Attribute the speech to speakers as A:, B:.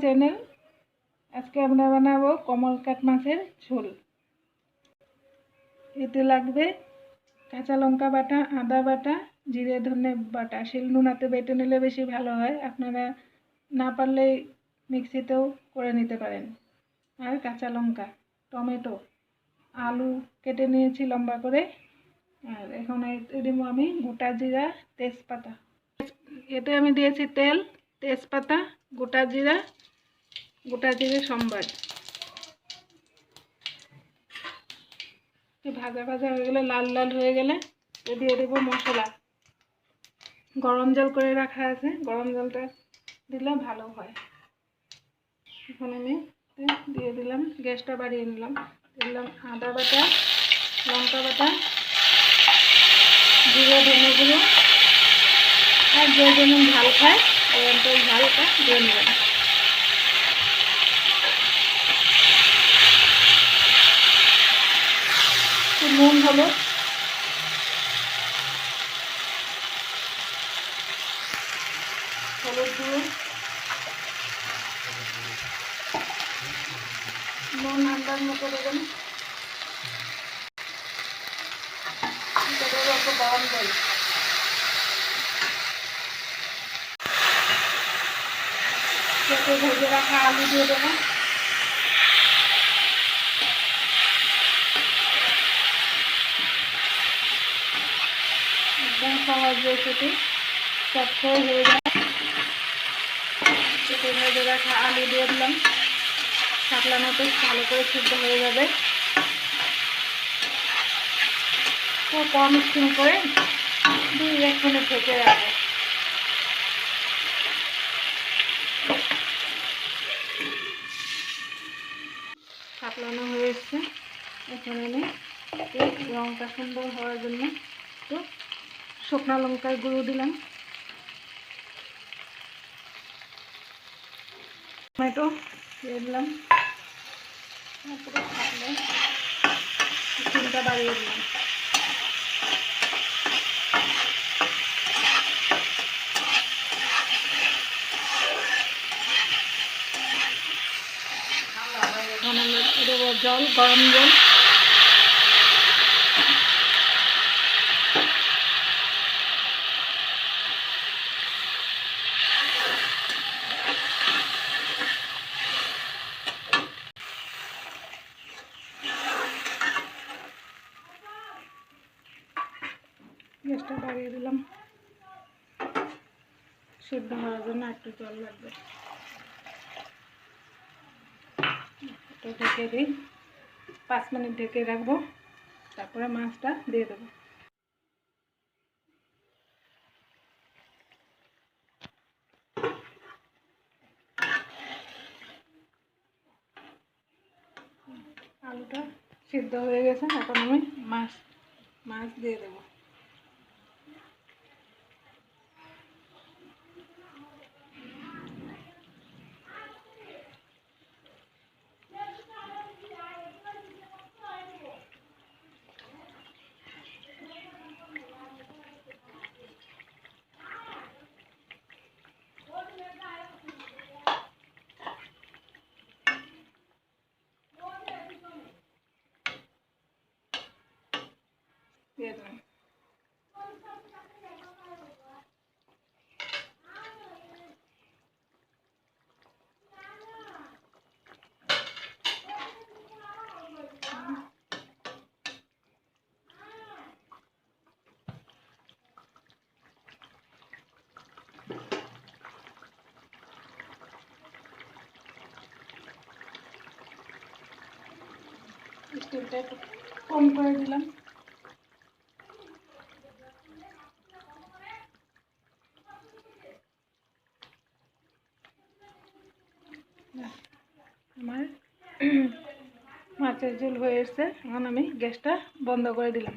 A: Channel. আজকে আমরা বানাবো কমলকাট মাছের ঝোল। এতে লাগবে কাঁচা লঙ্কা বাটা, আদা বাটা, জিরে ধনে বাটা। শিলনোড়াতে বেটে নিলে বেশি ভালো হয়, আপনারা না পারলে মিক্সিতেও করে নিতে পারেন। আর কাঁচা লঙ্কা, টমেটো, আলু কেটে নিয়েছি লম্বা করে। আর এখন দিব আমি গোটা জিরা, তেজপাতা। এতে আমি দিয়েছি তেল, তেজপাতা, গোটা জিরে সম্বার। ভাজা ভাজা হয়ে গেলে, লাল লাল হয়ে গেলে দিয়ে দেবো মশলা। গরম জল করে রাখা আছে, গরম জলটা দিলে ভালো হয়। এখন আমি দিয়ে দিলাম, গ্যাসটা বাড়িয়ে নিলাম, দিলাম আদা বাটা, লঙ্কা বাটা, জিরে ধনে গুঁড়ো। আর যে যেমন ঝাল খায় ওই ঝালটা দিয়ে নেবেন। নুন হলো, হলুদ গুঁড়ো, নুন আন্দাজ মতো দেবেন। একটু গরম জল, কেটে ভেজে রাখা আলু দিয়ে দেবো। একদম সহজ রেসিপি, চট করে হয়ে যায়। কেটে ভেজে রাখা আলু দিয়ে দিলাম, শাকলানোতে ভালো করে সিদ্ধ হয়ে যাবে। খুব কম স্টিম করে 2-1 মিনিট ঢেকে রাখবো। শাকলানো হয়ে এসছে। এখন আমি রঙটা সুন্দর হওয়ার জন্য একটু শুকনো লঙ্কার গুঁড়ো দিলাম, টমেটো দিয়ে দিলাম, তারপরে চিনটা বাড়িয়ে দিলাম। এখন আমরা দেবো জল, গরম জল। গ্যাসটা বাড়িয়ে দিলাম, সিদ্ধ হওয়ার জন্য একটু জল লাগবে। এটা ঢেকে দিই, 5 মিনিট ঢেকে রাখবো, তারপরে মাছটা দিয়ে দেবো। আলুটা সিদ্ধ হয়ে গেছে, এখন আমি মাছ দিয়ে দেবো। দিয়ে দেবো। স্টিলটা একটু কম করে দিলাম। আমার মাছের ঝোল হয়ে এসছে, এখন আমি গ্যাসটা বন্ধ করে দিলাম।